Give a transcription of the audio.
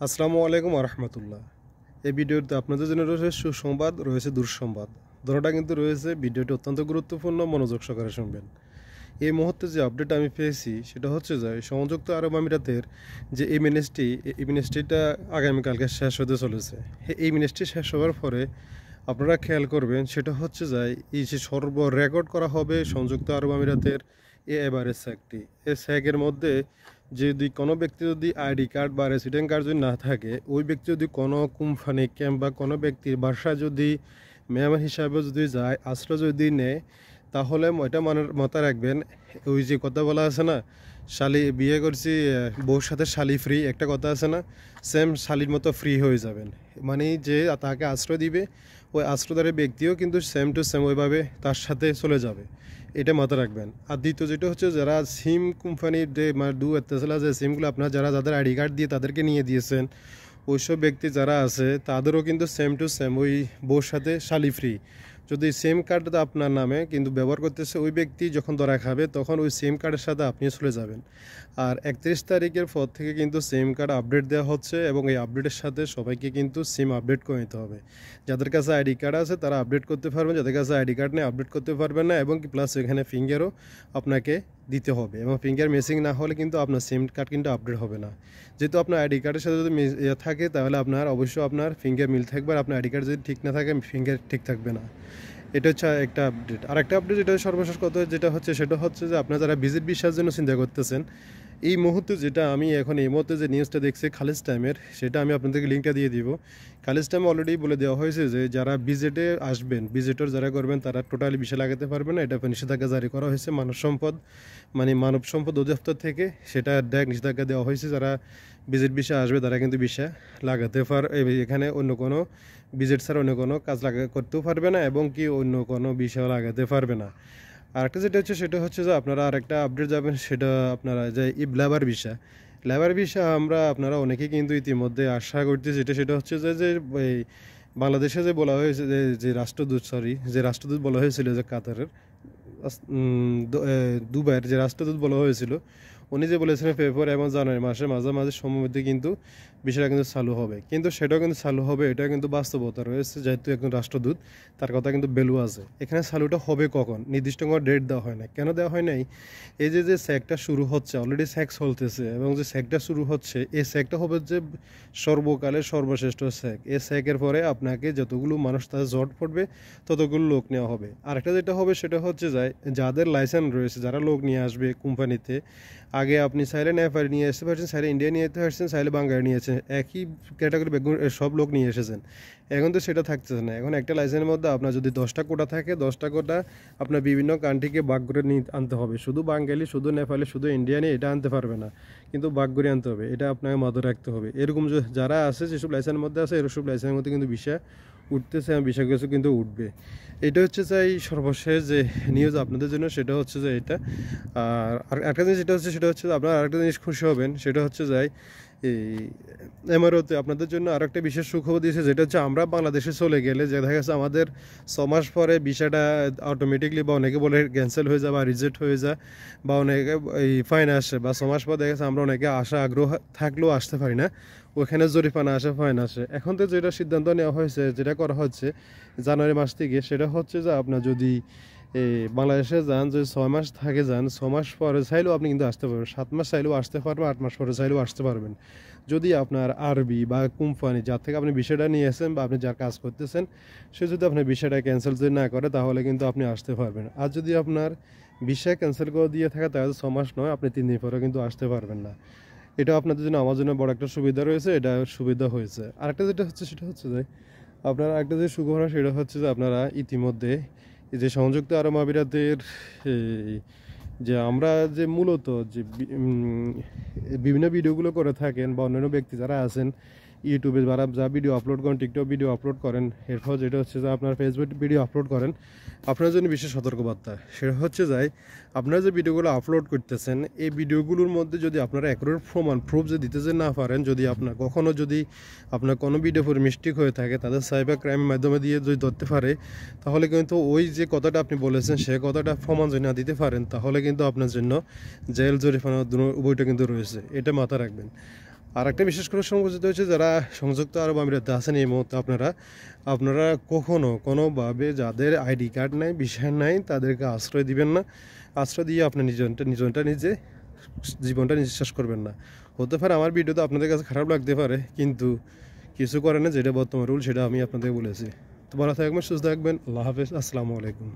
আসসালামু আলাইকুম রহমতুল্লাহ। এই ভিডিওতে আপনাদের জন্য রয়েছে সুসংবাদ, রয়েছে দুঃসংবাদ। দুটোটা কিন্তু রয়েছে। ভিডিওটি অত্যন্ত গুরুত্বপূর্ণ, মনোযোগ সহকারে শুনবেন। এই মুহূর্তে যে আপডেট আমি পেয়েছি সেটা হচ্ছে যে সংযুক্ত আরব আমিরাতের যে এই মিনিস্ট্রিটা আগামীকালকে শেষ হতে চলেছে। এই মিনিস্ট্রি শেষ হওয়ার পরে আপনারা খেয়াল করবেন, সেটা হচ্ছে যে এই যে সর্ব রেকর্ড করা হবে সংযুক্ত আরব আমিরাতের এবারের স্যাকটি। এই স্যাকের মধ্যে যদি কোনো ব্যক্তি যদি আইডি কার্ড বা রেসিডেন্ট কার্ড যদি না থাকে, ওই ব্যক্তি যদি কোনো কোম্পানি ক্যাম্প বা কোনো ব্যক্তির বাসা যদি মেহমান হিসাবে যদি যায়, আশ্রয় যদি নেয়, তাহলে এটা মাথায় রাখবেন, ওই যে কথা বলা আছে না, শালি বিয়ে করছি বউর সাথে শালি ফ্রি, একটা কথা আছে না, সেম শালির মতো ফ্রি হয়ে যাবেন। মানে যে তাকে আশ্রয় দিবে, ওই আশ্রয়দারের ব্যক্তিও কিন্তু সেম টু সেম ওইভাবে তার সাথে চলে যাবে। এটা মাথায় রাখবেন। আর দ্বিতীয় যেটা হচ্ছে, যারা সিম কোম্পানির যে মানে যে সিমগুলো আপনারা যাদের আইডি কার্ড দিয়ে তাদেরকে নিয়ে দিয়েছেন, ওইসব ব্যক্তি যারা আছে তাদেরও কিন্তু সেম টু সেম ওই বউর সাথে শালি ফ্রি। যদি সিম কার্ডটা আপনার নামে কিন্তু ব্যবহার করতেছে ওই ব্যক্তি, যখন ধরা খাবে তখন ওই সিম কার্ডের সাথে আপনি চলে যাবেন। আর 31 তারিখের পর থেকে কিন্তু সিম কার্ড আপডেট দেওয়া হচ্ছে, এবং এই আপডেটের সাথে সবাইকে কিন্তু সিম আপডেট করে নিতে হবে। যাদের কাছে আইডি কার্ড আছে তারা আপডেট করতে পারবেন, যাদের কাছে আইডি কার্ড নেই আপডেট করতে পারবেন না। এবং কি প্লাস এখানে ফিঙ্গারও আপনাকে দিতে হবে, এবং ফিঙ্গার মিসিং না হলে কিন্তু আপনার সিম কার্ড কিন্তু আপডেট হবে না। যেহেতু আপনার আইডি কার্ডের সাথে যদি থাকে, তাহলে আপনার অবশ্যই আপনার ফিঙ্গার মিল থাকবে, আর আপনার আইডি কার্ড যদি ঠিক না থাকে ফিঙ্গার ঠিক থাকবে না। এটা হচ্ছে একটা আপডেট। আর একটা আপডেট যেটা সর্বশেষ কথা যেটা হচ্ছে, সেটা হচ্ছে যে আপনারা যারা ভিজিট ভিসার জন্য চিন্তা করতেছেন, এই মুহূর্তে যেটা আমি এখন এই মুহূর্তে যে নিউজটা দেখছি খালিজ টাইমের, সেটা আমি আপনাদেরকে লিঙ্কটা দিয়ে দিব। খালিজ টাইম অলরেডি বলে দেওয়া হয়েছে যে যারা ভিজিটে আসবেন, ভিজিটর যারা করবেন, তারা টোটালি ভিসা লাগাতে পারবেন না। এটা নিষেধাজ্ঞা জারি করা হয়েছে মানব সম্পদ অধিদপ্তর থেকে, সেটা নিষেধাজ্ঞা দেওয়া হয়েছে। যারা ভিজিট ভিসা আসবে তারা কিন্তু ভিসা লাগাতে এখানে অন্য কোনো ভিজিট ছাড়া অন্য কোনো কাজ করতেও পারবে না, এবং কি অন্য কোনো ভিসা লাগাতে পারবে না। আরেকটা যেটা হচ্ছে, সেটা হচ্ছে যে আপনারা আরেকটা আপডেট যাবেন, সেটা আপনারা যে লেবার ভিসা আমরা আপনারা অনেকেই কিন্তু ইতিমধ্যে আশা করতেছি। সেটা হচ্ছে যে এই বাংলাদেশে যে বলা হয়েছে যে রাষ্ট্রদূত বলা হয়েছিল যে কাতারের দুবাইয়ের যে রাষ্ট্রদূত বলা হয়েছিল, উনি যে বলেছিলেন ফেব্রুয়ারি এবং জানুয়ারি মাসের মাঝামাঝি সময়ের মধ্যে কিন্তু বিষয়টা কিন্তু চালু হবে। কিন্তু সেটাও কিন্তু চালু হবে, এটা কিন্তু বাস্তবতা রয়েছে। যেহেতু একজন রাষ্ট্রদূত, তার কথা কিন্তু ভ্যালু আছে। এখানে চালুটা হবে কখন, নির্দিষ্ট কোনো ডেট দেওয়া হয় না। কেন দেওয়া হয় নাই? এই যে স্যাকটা শুরু হচ্ছে, অলরেডি স্যাক চলতেছে, এবং যে স্যাকটা শুরু হচ্ছে, এই স্যাকটা হবে যে সর্বকালের সর্বশ্রেষ্ঠ স্যাক। এই স্যাকের পরে আপনাকে যতগুলো মানুষ তাদের জট পড়বে, ততগুলো লোক নেওয়া হবে। আরেকটা যেটা হবে, সেটা হচ্ছে যাদের লাইসেন্স রয়েছে, যারা লোক নিয়ে আসবে কোম্পানিতে, আগে আপনি চাইলে নেপালি নিয়ে আসতে পারছেন, চাইলে ইন্ডিয়া নিয়ে যেতে পারছেন, চাইলে বাঙালি নিয়েছেন, একই ক্যাটাগরি সব লোক নিয়ে এসেছেন। এখন তো সেটা থাকতেছে না। এখন একটা লাইসেন্সের মধ্যে আপনার যদি 10টা কোটা থাকে, 10টা কোটা আপনার বিভিন্ন কান্ট্রিকে ভাগ করে নিয়ে আনতে হবে। শুধু বাঙালি, শুধু নেপালি, শুধু ইন্ডিয়ানি এটা আনতে পারবে না, কিন্তু ভাগ করে আনতে হবে। এটা আপনাকে মাথায় রাখতে হবে। এরকম যারা আছে, যেসব লাইসেন্সের মধ্যে আছে, এরসব লাইসেন্সের মধ্যে কিন্তু বিষয় উঠতেছে, এবং বিষয় কিছু কিন্তু উঠবে। এটা হচ্ছে সর্বশেষ যে নিউজ আপনাদের জন্য, সেটা হচ্ছে যে এটা। আর একটা জিনিস সেটা হচ্ছে আপনারা আরেকটা জিনিস খুশি হবেন, সেটা হচ্ছে এই এমআরওতে আপনাদের জন্য আরেকটা বিশেষ সুখবর দিয়েছে, যেটা হচ্ছে আমরা বাংলাদেশে চলে গেলে যে দেখা গেছে আমাদের 6 মাস পরে ভিসাটা অটোমেটিকলি, বা অনেকে বলে ক্যান্সেল হয়ে যায় বা রিজেক্ট হয়ে যায়, বা অনেকে এই ফাইন আসে, বা 6 মাস পর দেখা গেছে আমরা অনেকে আগ্রহ থাকলেও আসতে পারি না, ওখানে জরিমানা আসে, ফাইন আসে। এখন তো যেটা সিদ্ধান্ত নেওয়া হয়েছে, যেটা করা হচ্ছে জানুয়ারি মাস থেকে, সেটা হচ্ছে যে আপনার যদি বাংলাদেশে যান, যদি 6 মাস থাকে যান, 6 মাস পরে চাইলেও আপনি কিন্তু আসতে পারবেন, 7 মাস চাইলেও আসতে পারবেন, 8 মাস পরে চাইলেও আসতে পারবেন। যদি আপনার আরবি বা কোম্পানি যার থেকে আপনি বিষয়টা নিয়েছেন, বা আপনি যার কাজ করতেছেন, সে যদি আপনার বিষয়টা ক্যান্সেল যদি না করে, তাহলে কিন্তু আপনি আসতে পারবেন। আর যদি আপনার ভিসা ক্যান্সেল করে দিয়ে থাকে, তাহলে 6 মাস নয়, আপনি 3 দিন পরে কিন্তু আসতে পারবেন না। এটা আপনাদের জন্য, আমার জন্য বড় একটা সুবিধা রয়েছে, এটা সুবিধা হয়েছে। আরেকটা যেটা হচ্ছে, সেটা হচ্ছে যে আপনারা একটা যে সুখবর, সেটা হচ্ছে যে আপনারা ইতিমধ্যে এই যে সংযুক্ত আরব আমিরাতের যে আমরা যে মূলত যে বিভিন্ন ভিডিওগুলো করে থাকেন, বা অন্যান্য ব্যক্তি যারা আছেন ইউটিউবে যা ভিডিও আপলোড করেন, টিকটক ভিডিও আপলোড করেন, এরপর যেটা হচ্ছে যে আপনার ফেসবুক ভিডিও আপলোড করেন, আপনার জন্য বিশেষ সতর্কবার্তা। সেটা হচ্ছে আপনারা যে ভিডিওগুলো আপলোড করতেছেন, এই ভিডিওগুলোর মধ্যে যদি আপনারা অ্যাকুরেট প্রুফ যে দিতে যে না পারেন, যদি আপনার কোনো ভিডিও পরে মিস্টেক হয়ে থাকে, তাদের সাইবার ক্রাইমের মাধ্যমে দিয়ে যদি ধরতে পারে, তাহলে কিন্তু ওই যে কথাটা আপনি বলেছেন, সে কথাটা প্রমাণ যদি না দিতে পারেন, তাহলে কিন্তু আপনার জন্য জেল জরিমানা উভয়টা কিন্তু রয়েছে। এটা মাথায় রাখবেন। আর একটা বিশেষ করে সংকুচিত হচ্ছে যারা সংযুক্ত আরব আমিরাতে আছেন এই মুহূর্তে আপনারা কখনো কোনোভাবে যাদের আইডি কার্ড নাই ভিসা নাই তাদেরকে আশ্রয় দিবেন না। আশ্রয় দিয়ে আপনি নিজে জীবনটা নিজে শেষ করবেন না। হতে পারে আমার ভিডিওতে আপনাদের কাছে খারাপ লাগতে পারে, কিন্তু কিছু করে না, যেটা বর্তমান রুল সেটা আমি আপনাদের বলেছি। তো ভালো থাকবেন, সুস্থ থাকবেন। আল্লাহ হাফেজ, আসসালামু আলাইকুম।